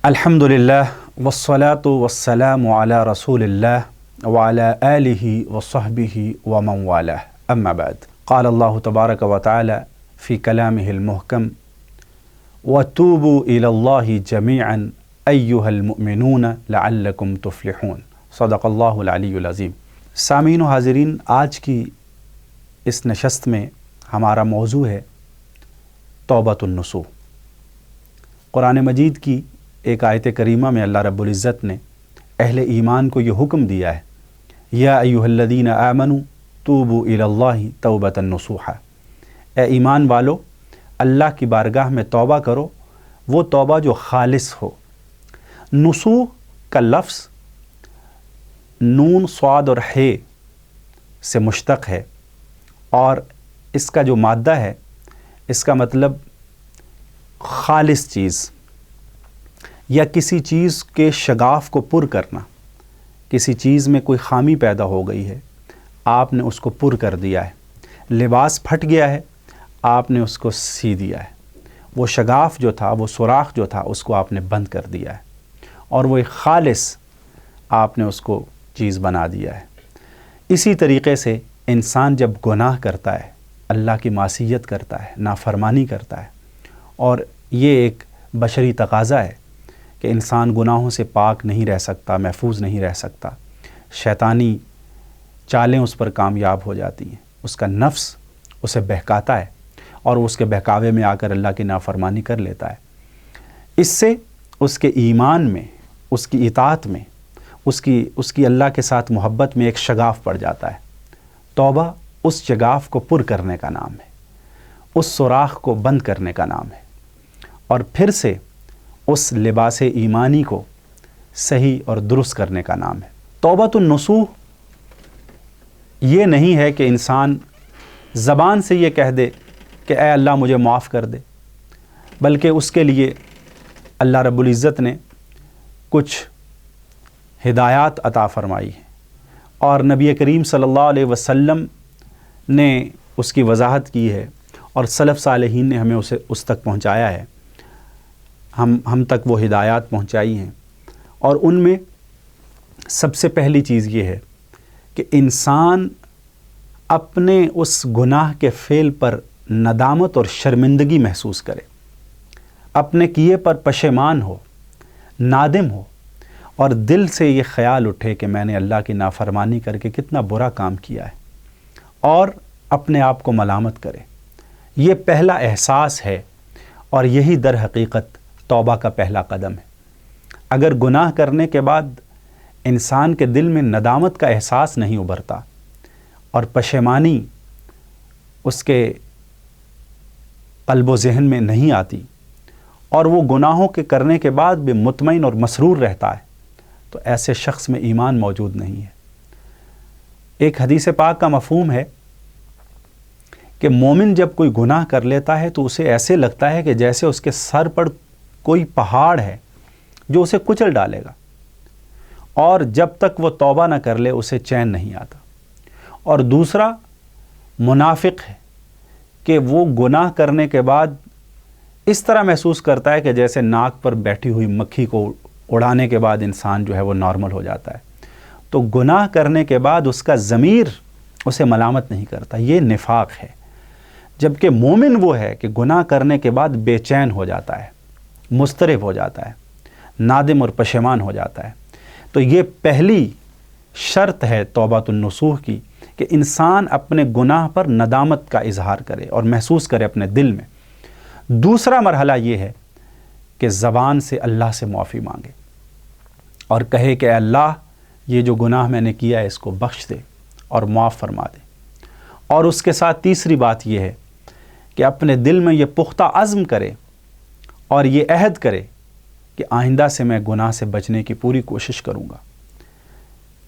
الحمدللہ والصلاة والسلام علی رسول اللہ وعلی آلہ وصحبہ ومن والہ اما بعد قال اللہ تبارک وتعالی فی کلامہ المحکم وتوبوا الی اللہ جمیعا ایہا المؤمنون لعلکم تفلحون صدق اللہ العلی العظیم۔ سامعین و حاضرین، آج کی اس نشست میں ہمارا موضوع ہے توبۃ النصوح۔ قرآن مجید کی ایک آیت کریمہ میں اللہ رب العزت نے اہل ایمان کو یہ حکم دیا ہے، یا ایھا الذین آمنوا توبوا الی اللہ توبۃ نصوحا، اے ایمان والو اللہ کی بارگاہ میں توبہ کرو، وہ توبہ جو خالص ہو۔ نصوح کا لفظ نون صاد اور ہے سے مشتق ہے، اور اس کا جو مادہ ہے اس کا مطلب خالص چیز یا کسی چیز کے شگاف کو پر کرنا۔ کسی چیز میں کوئی خامی پیدا ہو گئی ہے، آپ نے اس کو پر کر دیا ہے۔ لباس پھٹ گیا ہے، آپ نے اس کو سی دیا ہے۔ وہ شگاف جو تھا، وہ سوراخ جو تھا، اس کو آپ نے بند کر دیا ہے، اور وہ ایک خالص آپ نے اس کو چیز بنا دیا ہے۔ اسی طریقے سے انسان جب گناہ کرتا ہے، اللہ کی معصیت کرتا ہے، نافرمانی کرتا ہے، اور یہ ایک بشری تقاضا ہے کہ انسان گناہوں سے پاک نہیں رہ سکتا، محفوظ نہیں رہ سکتا، شیطانی چالیں اس پر کامیاب ہو جاتی ہیں، اس کا نفس اسے بہکاتا ہے اور اس کے بہکاوے میں آ کر اللہ کی نافرمانی کر لیتا ہے۔ اس سے اس کے ایمان میں، اس کی اطاعت میں، اس کی اللہ کے ساتھ محبت میں ایک شگاف پڑ جاتا ہے۔ توبہ اس شگاف کو پر کرنے کا نام ہے، اس سوراخ کو بند کرنے کا نام ہے، اور پھر سے اس لباس ایمانی کو صحیح اور درست کرنے کا نام ہے۔ توبۃ النصوح یہ نہیں ہے کہ انسان زبان سے یہ کہہ دے کہ اے اللہ مجھے معاف کر دے، بلکہ اس کے لیے اللہ رب العزت نے کچھ ہدایات عطا فرمائی ہیں، اور نبی کریم صلی اللہ علیہ وسلم نے اس کی وضاحت کی ہے، اور سلف صالحین نے ہمیں اسے اس تک پہنچایا ہے، ہم تک وہ ہدایات پہنچائی ہیں۔ اور ان میں سب سے پہلی چیز یہ ہے کہ انسان اپنے اس گناہ کے فعل پر ندامت اور شرمندگی محسوس کرے، اپنے کیے پر پشیمان ہو، نادم ہو، اور دل سے یہ خیال اٹھے کہ میں نے اللہ کی نافرمانی کر کے کتنا برا کام کیا ہے، اور اپنے آپ کو ملامت کرے۔ یہ پہلا احساس ہے، اور یہی در حقیقت توبہ کا پہلا قدم ہے۔ اگر گناہ کرنے کے بعد انسان کے دل میں ندامت کا احساس نہیں ابھرتا اور پشیمانی اس کے قلب و ذہن میں نہیں آتی، اور وہ گناہوں کے کرنے کے بعد بھی مطمئن اور مسرور رہتا ہے، تو ایسے شخص میں ایمان موجود نہیں ہے۔ ایک حدیث پاک کا مفہوم ہے کہ مومن جب کوئی گناہ کر لیتا ہے تو اسے ایسے لگتا ہے کہ جیسے اس کے سر پر کوئی پہاڑ ہے جو اسے کچل ڈالے گا، اور جب تک وہ توبہ نہ کر لے اسے چین نہیں آتا۔ اور دوسرا منافق ہے کہ وہ گناہ کرنے کے بعد اس طرح محسوس کرتا ہے کہ جیسے ناک پر بیٹھی ہوئی مکھی کو اڑانے کے بعد انسان جو ہے وہ نارمل ہو جاتا ہے۔ تو گناہ کرنے کے بعد اس کا ضمیر اسے ملامت نہیں کرتا، یہ نفاق ہے۔ جبکہ مومن وہ ہے کہ گناہ کرنے کے بعد بے چین ہو جاتا ہے، مضطرب ہو جاتا ہے، نادم اور پشیمان ہو جاتا ہے۔ تو یہ پہلی شرط ہے توبۃ النصوح کی، کہ انسان اپنے گناہ پر ندامت کا اظہار کرے اور محسوس کرے اپنے دل میں۔ دوسرا مرحلہ یہ ہے کہ زبان سے اللہ سے معافی مانگے اور کہے کہ اے اللہ یہ جو گناہ میں نے کیا ہے اس کو بخش دے اور معاف فرما دے۔ اور اس کے ساتھ تیسری بات یہ ہے کہ اپنے دل میں یہ پختہ عزم کرے اور یہ عہد کرے کہ آئندہ سے میں گناہ سے بچنے کی پوری کوشش کروں گا۔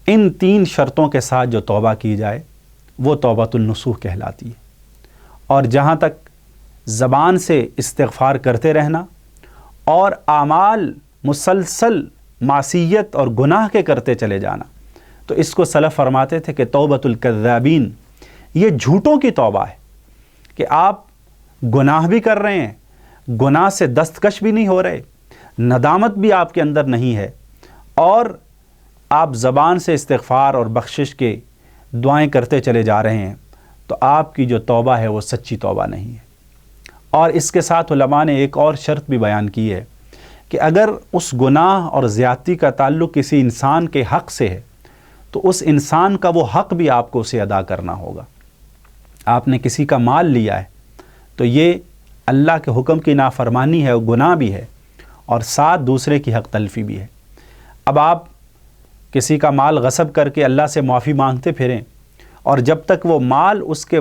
ان تین شرطوں کے ساتھ جو توبہ کی جائے وہ توبۃ النصوح کہلاتی ہے۔ اور جہاں تک زبان سے استغفار کرتے رہنا اور اعمال مسلسل معصیت اور گناہ کے کرتے چلے جانا، تو اس کو سلف فرماتے تھے کہ توبۃ الکذابین، یہ جھوٹوں کی توبہ ہے، کہ آپ گناہ بھی کر رہے ہیں، گناہ سے دستکش بھی نہیں ہو رہے، ندامت بھی آپ کے اندر نہیں ہے، اور آپ زبان سے استغفار اور بخشش کے دعائیں کرتے چلے جا رہے ہیں، تو آپ کی جو توبہ ہے وہ سچی توبہ نہیں ہے۔ اور اس کے ساتھ علماء نے ایک اور شرط بھی بیان کی ہے کہ اگر اس گناہ اور زیادتی کا تعلق کسی انسان کے حق سے ہے تو اس انسان کا وہ حق بھی آپ کو اسے ادا کرنا ہوگا۔ آپ نے کسی کا مال لیا ہے تو یہ اللہ کے حکم کی نافرمانی ہے، گناہ بھی ہے، اور ساتھ دوسرے کی حق تلفی بھی ہے۔ اب آپ کسی کا مال غصب کر کے اللہ سے معافی مانگتے پھریں، اور جب تک وہ مال اس کے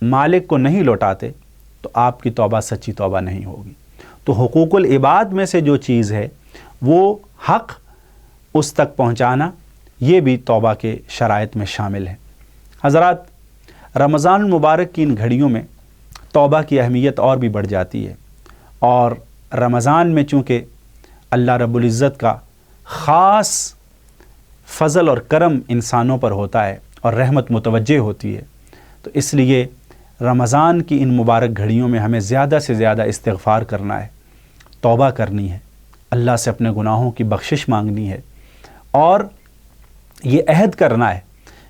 مالک کو نہیں لوٹاتے تو آپ کی توبہ سچی توبہ نہیں ہوگی۔ تو حقوق العباد میں سے جو چیز ہے وہ حق اس تک پہنچانا، یہ بھی توبہ کے شرائط میں شامل ہے۔ حضرات، رمضان المبارک کی ان گھڑیوں میں توبہ کی اہمیت اور بھی بڑھ جاتی ہے، اور رمضان میں چونکہ اللہ رب العزت کا خاص فضل اور کرم انسانوں پر ہوتا ہے اور رحمت متوجہ ہوتی ہے، تو اس لیے رمضان کی ان مبارک گھڑیوں میں ہمیں زیادہ سے زیادہ استغفار کرنا ہے، توبہ کرنی ہے، اللہ سے اپنے گناہوں کی بخشش مانگنی ہے، اور یہ عہد کرنا ہے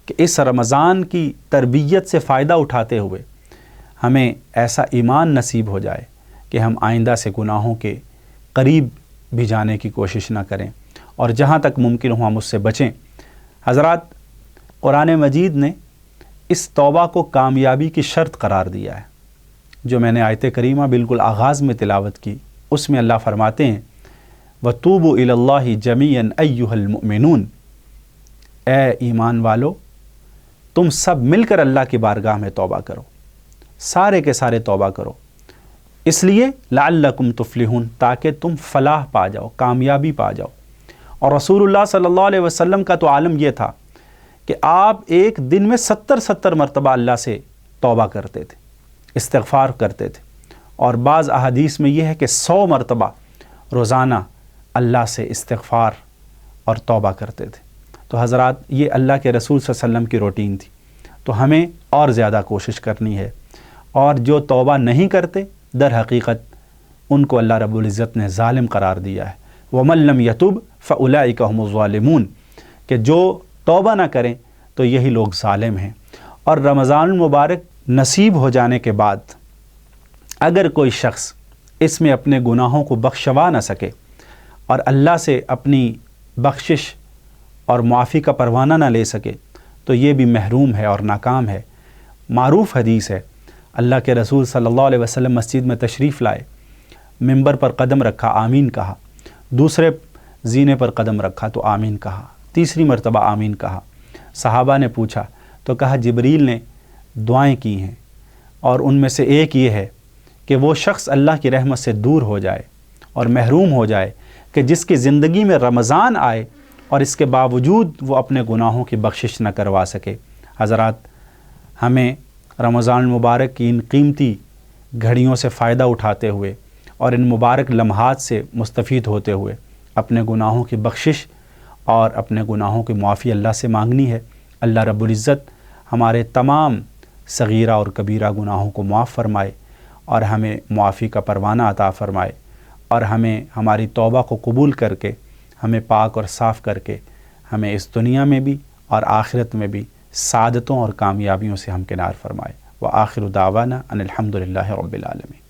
کہ اس رمضان کی تربیت سے فائدہ اٹھاتے ہوئے ہمیں ایسا ایمان نصیب ہو جائے کہ ہم آئندہ سے گناہوں کے قریب بھی جانے کی کوشش نہ کریں، اور جہاں تک ممکن ہو ہم اس سے بچیں۔ حضرات، قرآن مجید نے اس توبہ کو کامیابی کی شرط قرار دیا ہے۔ جو میں نے آیت کریمہ بالکل آغاز میں تلاوت کی، اس میں اللہ فرماتے ہیں وَتُوبُوا إِلَى اللَّهِ جَمِيعًا أَيُّهَا الْمُؤْمِنُونَ، اے ایمان والو تم سب مل کر اللہ کی بارگاہ میں توبہ کرو، سارے کے سارے توبہ کرو، اس لیے لعلکم تفلحون، تاکہ تم فلاح پا جاؤ، کامیابی پا جاؤ۔ اور رسول اللہ صلی اللہ علیہ وسلم کا تو عالم یہ تھا کہ آپ ایک دن میں 70 مرتبہ اللہ سے توبہ کرتے تھے، استغفار کرتے تھے، اور بعض احادیث میں یہ ہے کہ 100 مرتبہ روزانہ اللہ سے استغفار اور توبہ کرتے تھے۔ تو حضرات، یہ اللہ کے رسول صلی اللہ علیہ وسلم کی روٹین تھی، تو ہمیں اور زیادہ کوشش کرنی ہے، اور جو توبہ نہیں کرتے در حقیقت ان کو اللہ رب العزت نے ظالم قرار دیا ہے۔ وَمَن لَّمْ يَتُبْ فَأُولَٰئِكَ هُمُ الظَّالِمُونَ، کہ جو توبہ نہ کریں تو یہی لوگ ظالم ہیں۔ اور رمضان المبارک نصیب ہو جانے کے بعد اگر کوئی شخص اس میں اپنے گناہوں کو بخشوا نہ سکے اور اللہ سے اپنی بخشش اور معافی کا پروانہ نہ لے سکے تو یہ بھی محروم ہے اور ناکام ہے۔ معروف حدیث ہے، اللہ کے رسول صلی اللہ علیہ وسلم مسجد میں تشریف لائے، منبر پر قدم رکھا، آمین کہا، دوسرے زینے پر قدم رکھا تو آمین کہا، تیسری مرتبہ آمین کہا۔ صحابہ نے پوچھا تو کہا جبریل نے دعائیں کی ہیں، اور ان میں سے ایک یہ ہے کہ وہ شخص اللہ کی رحمت سے دور ہو جائے اور محروم ہو جائے کہ جس کی زندگی میں رمضان آئے اور اس کے باوجود وہ اپنے گناہوں کی بخشش نہ کروا سکے۔ حضرات، ہمیں رمضان المبارک کی ان قیمتی گھڑیوں سے فائدہ اٹھاتے ہوئے اور ان مبارک لمحات سے مستفید ہوتے ہوئے اپنے گناہوں کی بخشش اور اپنے گناہوں کی معافی اللہ سے مانگنی ہے۔ اللہ رب العزت ہمارے تمام صغیرہ اور کبیرہ گناہوں کو معاف فرمائے اور ہمیں معافی کا پروانہ عطا فرمائے، اور ہمیں ہماری توبہ کو قبول کر کے ہمیں پاک اور صاف کر کے ہمیں اس دنیا میں بھی اور آخرت میں بھی سعادتوں اور کامیابیوں سے ہمکنار فرمائے۔ وآخر دعوانا ان الحمد للہ رب العالمین۔